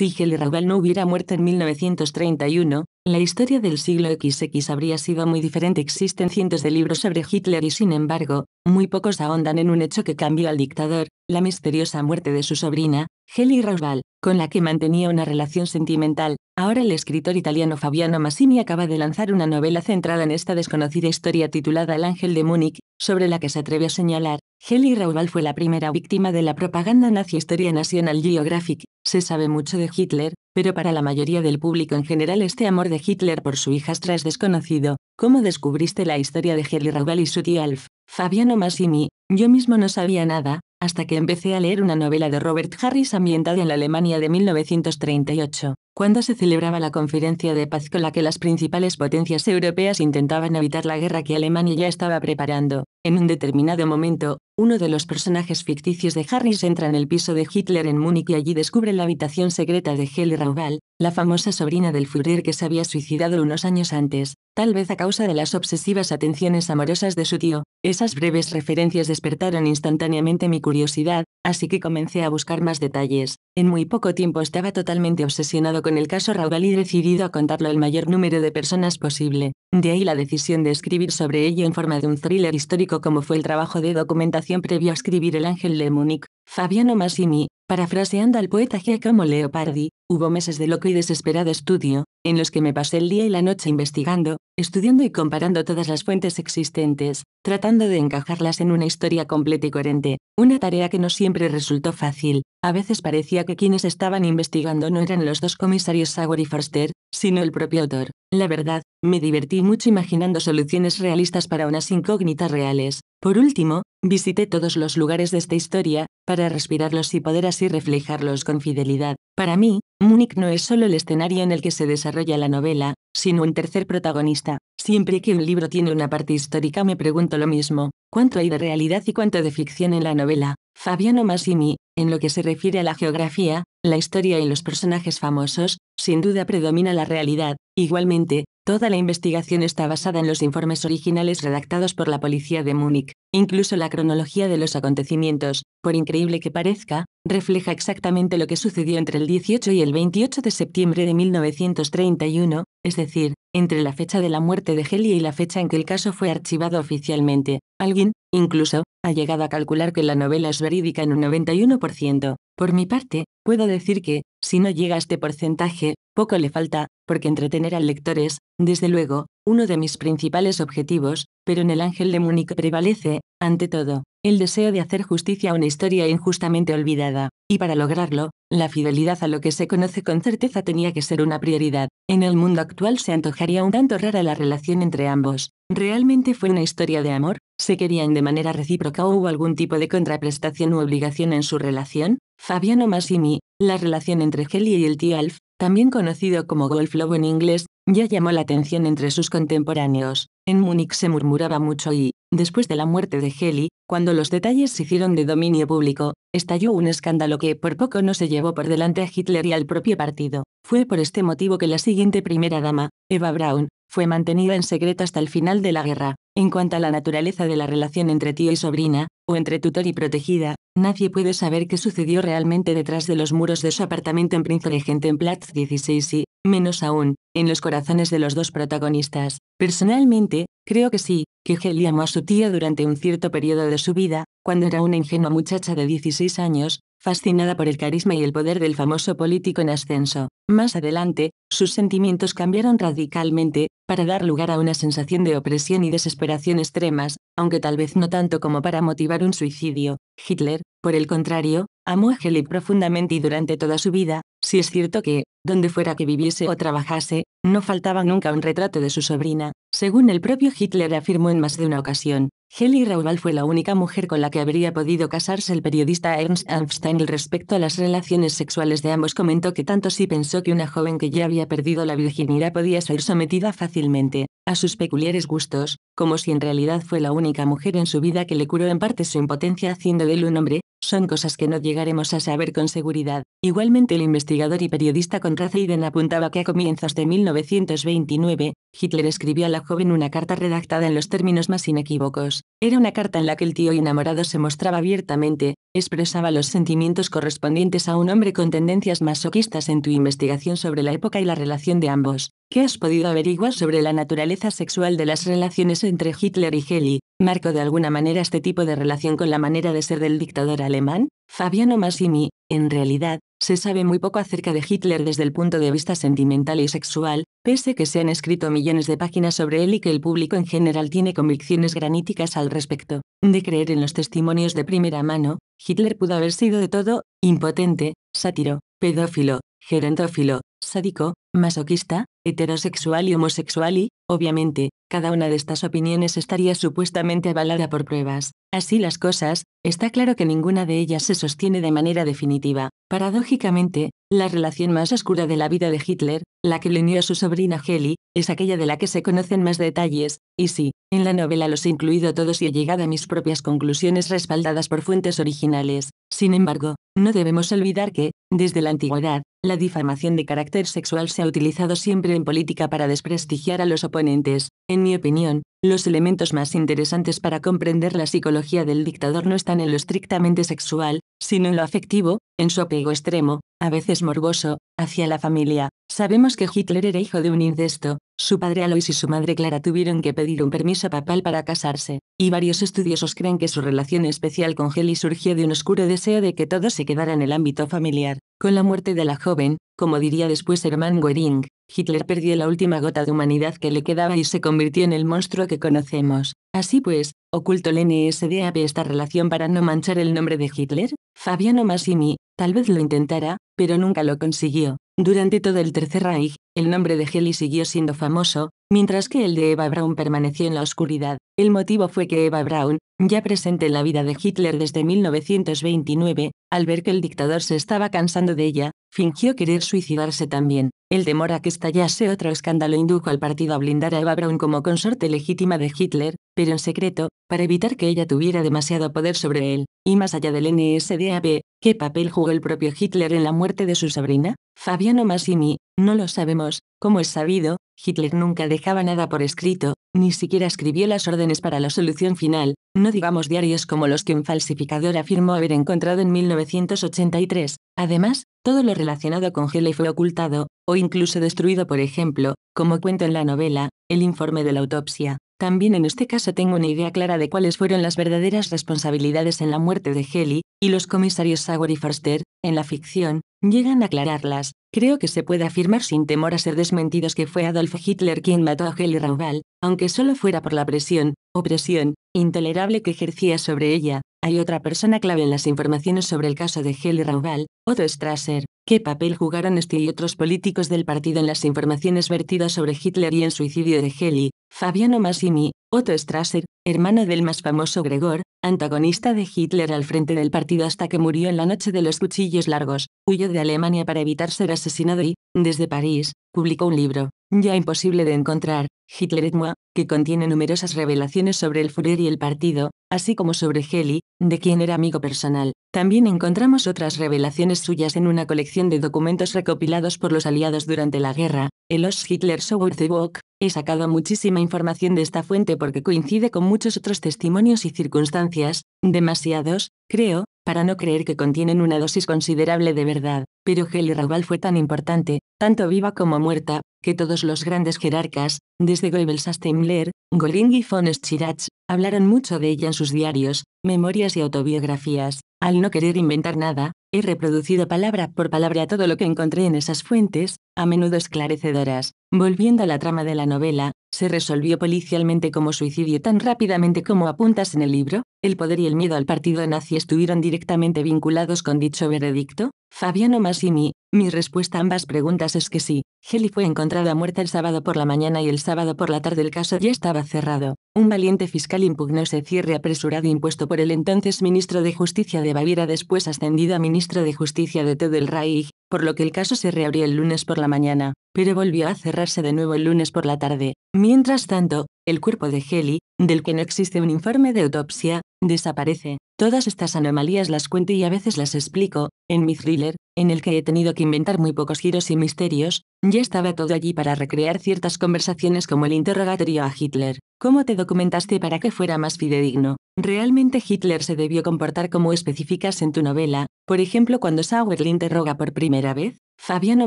Si Heli Raubal no hubiera muerto en 1931, la historia del siglo XX habría sido muy diferente. Existen cientos de libros sobre Hitler y sin embargo, muy pocos ahondan en un hecho que cambió al dictador, la misteriosa muerte de su sobrina, Heli Raubal, con la que mantenía una relación sentimental. Ahora el escritor italiano Fabiano Massimi acaba de lanzar una novela centrada en esta desconocida historia titulada El ángel de Múnich, sobre la que se atreve a señalar: Heli Raubal fue la primera víctima de la propaganda nazi. Historia National Geographic. Se sabe mucho de Hitler, pero para la mayoría del público en general este amor de Hitler por su hijastra es desconocido. ¿Cómo descubriste la historia de Heli Raubal y su tío Alf? Fabiano Massimi. Yo mismo no sabía nada, hasta que empecé a leer una novela de Robert Harris ambientada en la Alemania de 1938, cuando se celebraba la conferencia de paz con la que las principales potencias europeas intentaban evitar la guerra que Alemania ya estaba preparando. En un determinado momento, uno de los personajes ficticios de Harris entra en el piso de Hitler en Múnich y allí descubre la habitación secreta de Heli Raubal, la famosa sobrina del Führer que se había suicidado unos años antes, tal vez a causa de las obsesivas atenciones amorosas de su tío. Esas breves referencias despertaron instantáneamente mi curiosidad, así que comencé a buscar más detalles. En muy poco tiempo estaba totalmente obsesionado con el caso Raubal y decidido a contarlo al mayor número de personas posible. De ahí la decisión de escribir sobre ello en forma de un thriller histórico como fue el trabajo de documentación previo a escribir El ángel de Múnich. Fabiano Massimi. Parafraseando al poeta Giacomo Leopardi, hubo meses de loco y desesperado estudio, en los que me pasé el día y la noche investigando, estudiando y comparando todas las fuentes existentes, tratando de encajarlas en una historia completa y coherente, una tarea que no siempre resultó fácil. A veces parecía que quienes estaban investigando no eran los dos comisarios Sauer y Forster, sino el propio autor. La verdad, me divertí mucho imaginando soluciones realistas para unas incógnitas reales. Por último, visité todos los lugares de esta historia, para respirarlos y poder así reflejarlos con fidelidad. Para mí, Múnich no es solo el escenario en el que se desarrolla la novela, sino un tercer protagonista. Siempre que un libro tiene una parte histórica me pregunto lo mismo: ¿cuánto hay de realidad y cuánto de ficción en la novela? Fabiano Massimi. En lo que se refiere a la geografía, la historia y los personajes famosos, sin duda predomina la realidad. Igualmente, toda la investigación está basada en los informes originales redactados por la policía de Múnich. Incluso la cronología de los acontecimientos, por increíble que parezca, refleja exactamente lo que sucedió entre el 18 y el 28 de septiembre de 1931, es decir, entre la fecha de la muerte de Heli y la fecha en que el caso fue archivado oficialmente. Alguien, incluso, ha llegado a calcular que la novela es verídica en un 91%. Por mi parte, puedo decir que, si no llega a este porcentaje, poco le falta, porque entretener al lector es, desde luego, uno de mis principales objetivos, pero en El ángel de Múnich prevalece, ante todo, el deseo de hacer justicia a una historia injustamente olvidada, y para lograrlo, la fidelidad a lo que se conoce con certeza tenía que ser una prioridad. En el mundo actual se antojaría un tanto rara la relación entre ambos. ¿Realmente fue una historia de amor? ¿Se querían de manera recíproca o hubo algún tipo de contraprestación u obligación en su relación? Fabiano Massimi. La relación entre Heli y el tío Alf, también conocido como Wolf Lobo en inglés, ya llamó la atención entre sus contemporáneos. En Múnich se murmuraba mucho y, después de la muerte de Heli, cuando los detalles se hicieron de dominio público, estalló un escándalo que por poco no se llevó por delante a Hitler y al propio partido. Fue por este motivo que la siguiente primera dama, Eva Braun, fue mantenida en secreto hasta el final de la guerra. En cuanto a la naturaleza de la relación entre tío y sobrina, o entre tutor y protegida, nadie puede saber qué sucedió realmente detrás de los muros de su apartamento en Prinzregentenplatz 16 y, menos aún, en los corazones de los dos protagonistas. Personalmente, creo que sí, que Heli amó a su tía durante un cierto periodo de su vida, cuando era una ingenua muchacha de 16 años, fascinada por el carisma y el poder del famoso político en ascenso. Más adelante, sus sentimientos cambiaron radicalmente, para dar lugar a una sensación de opresión y desesperación extremas, aunque tal vez no tanto como para motivar un suicidio. Hitler, por el contrario, amó a Heli profundamente y durante toda su vida. Si es cierto que, donde fuera que viviese o trabajase, no faltaba nunca un retrato de su sobrina. Según el propio Hitler afirmó en más de una ocasión, Heli Raubal fue la única mujer con la que habría podido casarse. El periodista Ernst Anfstein respecto a las relaciones sexuales de ambos comentó que tanto sí pensó que una joven que ya había perdido la virginidad podía ser sometida fácilmente a sus peculiares gustos, como si en realidad fue la única mujer en su vida que le curó en parte su impotencia haciendo de él un hombre, son cosas que no llegaremos a saber con seguridad. Igualmente el investigador y periodista Konrad Heiden apuntaba que a comienzos de 1929, Hitler escribió a la joven una carta redactada en los términos más inequívocos. Era una carta en la que el tío enamorado se mostraba abiertamente, expresaba los sentimientos correspondientes a un hombre con tendencias masoquistas. En tu investigación sobre la época y la relación de ambos, ¿qué has podido averiguar sobre la naturaleza sexual de las relaciones entre Hitler y Heli? ¿Marcó de alguna manera este tipo de relación con la manera de ser del dictador alemán? Fabiano Massimi, en realidad, se sabe muy poco acerca de Hitler desde el punto de vista sentimental y sexual, pese que se han escrito millones de páginas sobre él y que el público en general tiene convicciones graníticas al respecto. De creer en los testimonios de primera mano, Hitler pudo haber sido de todo: impotente, sátiro, pedófilo, gerontófilo, sádico, masoquista, heterosexual y homosexual y, obviamente, cada una de estas opiniones estaría supuestamente avalada por pruebas. Así las cosas, está claro que ninguna de ellas se sostiene de manera definitiva. Paradójicamente, la relación más oscura de la vida de Hitler, la que le unió a su sobrina Heli, es aquella de la que se conocen más detalles, y sí, en la novela los he incluido todos y he llegado a mis propias conclusiones respaldadas por fuentes originales. Sin embargo, no debemos olvidar que, desde la antigüedad, la difamación de carácter sexual se ha utilizado siempre en política para desprestigiar a los oponentes. En mi opinión, los elementos más interesantes para comprender la psicología del dictador no están en lo estrictamente sexual, sino en lo afectivo, en su apego extremo, a veces morboso, hacia la familia. Sabemos que Hitler era hijo de un incesto, su padre Alois y su madre Clara tuvieron que pedir un permiso papal para casarse, y varios estudiosos creen que su relación especial con Heli surgió de un oscuro deseo de que todo se quedara en el ámbito familiar. Con la muerte de la joven, como diría después Hermann Göring, Hitler perdió la última gota de humanidad que le quedaba y se convirtió en el monstruo que conocemos. Así pues, ¿ocultó el NSDAP esta relación para no manchar el nombre de Hitler? Fabiano Massimi, tal vez lo intentara, pero nunca lo consiguió. Durante todo el Tercer Reich, el nombre de Heli siguió siendo famoso, mientras que el de Eva Braun permaneció en la oscuridad. El motivo fue que Eva Braun, ya presente en la vida de Hitler desde 1929, al ver que el dictador se estaba cansando de ella, fingió querer suicidarse también. El temor a que estallase otro escándalo indujo al partido a blindar a Eva Braun como consorte legítima de Hitler, pero en secreto, para evitar que ella tuviera demasiado poder sobre él. Y más allá del NSDAP, ¿qué papel jugó el propio Hitler en la muerte de su sobrina? Fabiano Massimi, no lo sabemos. Como es sabido, Hitler nunca dejaba nada por escrito, ni siquiera escribió las órdenes para la solución final, no digamos diarios como los que un falsificador afirmó haber encontrado en 1983. Además, todo lo relacionado con Heli fue ocultado, o incluso destruido. Por ejemplo, como cuento en la novela, el informe de la autopsia. También en este caso tengo una idea clara de cuáles fueron las verdaderas responsabilidades en la muerte de Heli, y los comisarios Sauer y Forster, en la ficción, llegan a aclararlas. Creo que se puede afirmar sin temor a ser desmentidos que fue Adolf Hitler quien mató a Heli Raubal, aunque solo fuera por la opresión, intolerable que ejercía sobre ella. Hay otra persona clave en las informaciones sobre el caso de Heli Raubal, Otto Strasser. ¿Qué papel jugaron este y otros políticos del partido en las informaciones vertidas sobre Hitler y el suicidio de Heli? Fabiano Massimi, Otto Strasser, hermano del más famoso Gregor, antagonista de Hitler al frente del partido hasta que murió en la noche de los cuchillos largos, huyó de Alemania para evitar ser asesinado y, desde París, publicó un libro, ya imposible de encontrar, Hitler et moi, que contiene numerosas revelaciones sobre el Führer y el partido, así como sobre Heli, de quien era amigo personal. También encontramos otras revelaciones suyas en una colección de documentos recopilados por los aliados durante la guerra, el Ost-Hitler Sauertebuch. He sacado muchísima información de esta fuente porque coincide con muchos otros testimonios y circunstancias, demasiados, creo, para no creer que contienen una dosis considerable de verdad. Pero Heli Raubal fue tan importante, tanto viva como muerta, que todos los grandes jerarcas, desde Goebbels hasta Himmler, Göring y von Schirach, hablaron mucho de ella en sus diarios, memorias y autobiografías. Al no querer inventar nada, he reproducido palabra por palabra todo lo que encontré en esas fuentes, a menudo esclarecedoras. Volviendo a la trama de la novela, ¿se resolvió policialmente como suicidio tan rápidamente como apuntas en el libro? ¿El poder y el miedo al partido nazi estuvieron directamente vinculados con dicho veredicto? Fabiano Massimi, mi respuesta a ambas preguntas es que sí. Heli fue encontrada muerta el sábado por la mañana y el sábado por la tarde el caso ya estaba cerrado. Un valiente fiscal impugnó ese cierre apresurado impuesto por el entonces ministro de Justicia de Baviera, después ascendido a ministro de Justicia de todo el Reich, por lo que el caso se reabrió el lunes por la mañana, pero volvió a cerrarse de nuevo el lunes por la tarde. Mientras tanto, el cuerpo de Heli, del que no existe un informe de autopsia, desaparece. Todas estas anomalías las cuento y a veces las explico, en mi thriller, en el que he tenido que inventar muy pocos giros y misterios, ya estaba todo allí para recrear ciertas conversaciones como el interrogatorio a Hitler. ¿Cómo te documentaste para que fuera más fidedigno? ¿Realmente Hitler se debió comportar como especificas en tu novela, por ejemplo cuando Sauer le interroga por primera vez? Fabiano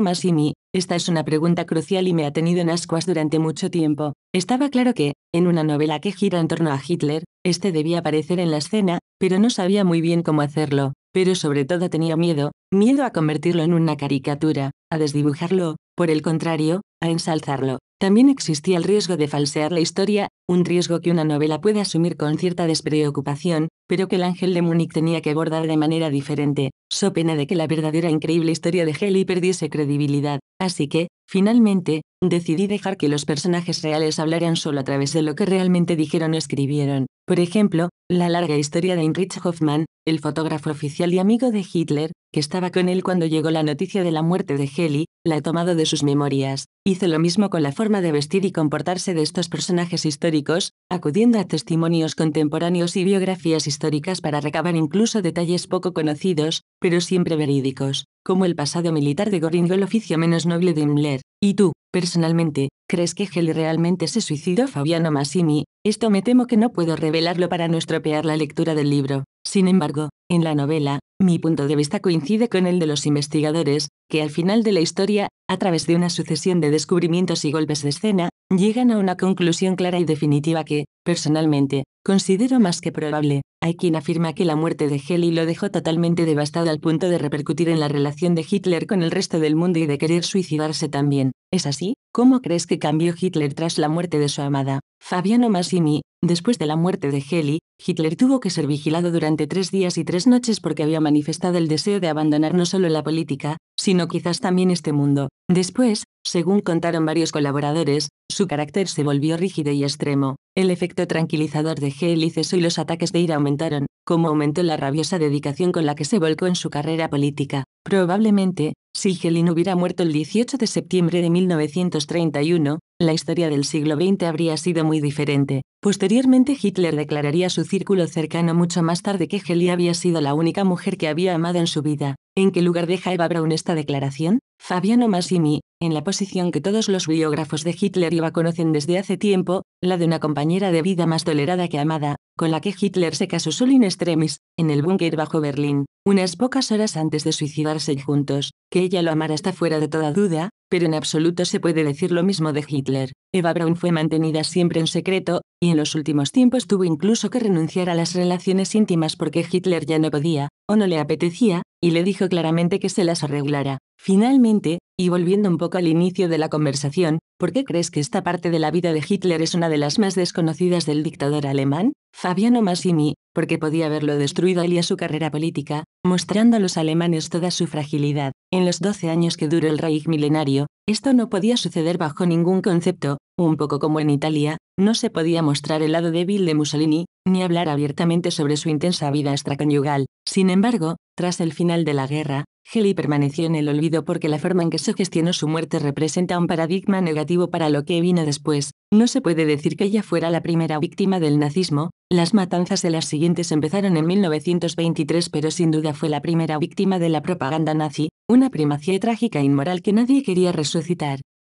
Massimi, esta es una pregunta crucial y me ha tenido en ascuas durante mucho tiempo. Estaba claro que, en una novela que gira en torno a Hitler, este debía aparecer en la escena, pero no sabía muy bien cómo hacerlo. Pero sobre todo tenía miedo a convertirlo en una caricatura, a desdibujarlo, por el contrario, a ensalzarlo. También existía el riesgo de falsear la historia, un riesgo que una novela puede asumir con cierta despreocupación, pero que el Ángel de Múnich tenía que abordar de manera diferente, so pena de que la verdadera increíble historia de Heli perdiese credibilidad. Así que, finalmente, decidí dejar que los personajes reales hablaran solo a través de lo que realmente dijeron o escribieron. Por ejemplo, la larga historia de Heinrich Hoffmann, el fotógrafo oficial y amigo de Hitler, que estaba con él cuando llegó la noticia de la muerte de Heli, la he tomado de sus memorias. Hice lo mismo con la forma de vestir y comportarse de estos personajes históricos, acudiendo a testimonios contemporáneos y biografías históricas para recabar incluso detalles poco conocidos, pero siempre verídicos, como el pasado militar de Göring o el oficio menos noble de Himmler. ¿Y tú, personalmente, crees que Heli realmente se suicidó? Fabiano Massimi, esto me temo que no puedo revelarlo para no estropear la lectura del libro. Sin embargo, en la novela, mi punto de vista coincide con el de los investigadores, que al final de la historia, a través de una sucesión de descubrimientos y golpes de escena, llegan a una conclusión clara y definitiva que, personalmente, considero más que probable. Hay quien afirma que la muerte de Heli lo dejó totalmente devastado al punto de repercutir en la relación de Hitler con el resto del mundo y de querer suicidarse también. ¿Es así? ¿Cómo crees que cambió Hitler tras la muerte de su amada? Fabiano Massimi, después de la muerte de Heli, Hitler tuvo que ser vigilado durante 3 días y 3 noches porque había manifestado el deseo de abandonar no solo la política, sino quizás también este mundo. Después, según contaron varios colaboradores, su carácter se volvió rígido y extremo. El efecto tranquilizador de Heli cesó y los ataques de ira aumentaron, como aumentó la rabiosa dedicación con la que se volcó en su carrera política. Probablemente, si Heli no hubiera muerto el 18 de septiembre de 1931, la historia del siglo XX habría sido muy diferente. Posteriormente Hitler declararía a su círculo cercano mucho más tarde que Heli había sido la única mujer que había amado en su vida. ¿En qué lugar deja Eva Braun esta declaración? Fabiano Massimi, en la posición que todos los biógrafos de Hitler y Eva conocen desde hace tiempo, la de una compañera de vida más tolerada que amada, con la que Hitler se casó solo in extremis, en el búnker bajo Berlín, unas pocas horas antes de suicidarse juntos. Que ella lo amara está fuera de toda duda, pero en absoluto se puede decir lo mismo de Hitler. Eva Braun fue mantenida siempre en secreto, y en los últimos tiempos tuvo incluso que renunciar a las relaciones íntimas porque Hitler ya no podía, o no le apetecía, y le dijo claramente que se las arreglara. Finalmente, y volviendo un poco al inicio de la conversación, ¿por qué crees que esta parte de la vida de Hitler es una de las más desconocidas del dictador alemán? Fabiano Massimi, porque podía haberlo destruido a él y a su carrera política, mostrando a los alemanes toda su fragilidad. En los 12 años que duró el Reich milenario, esto no podía suceder bajo ningún concepto, un poco como en Italia, no se podía mostrar el lado débil de Mussolini, ni hablar abiertamente sobre su intensa vida extraconyugal. Sin embargo, tras el final de la guerra, Heli permaneció en el olvido porque la forma en que se gestionó su muerte representa un paradigma negativo para lo que vino después. No se puede decir que ella fuera la primera víctima del nazismo, las matanzas de las siguientes empezaron en 1923, pero sin duda fue la primera víctima de la propaganda nazi, una primacía trágica e inmoral que nadie quería resucitar.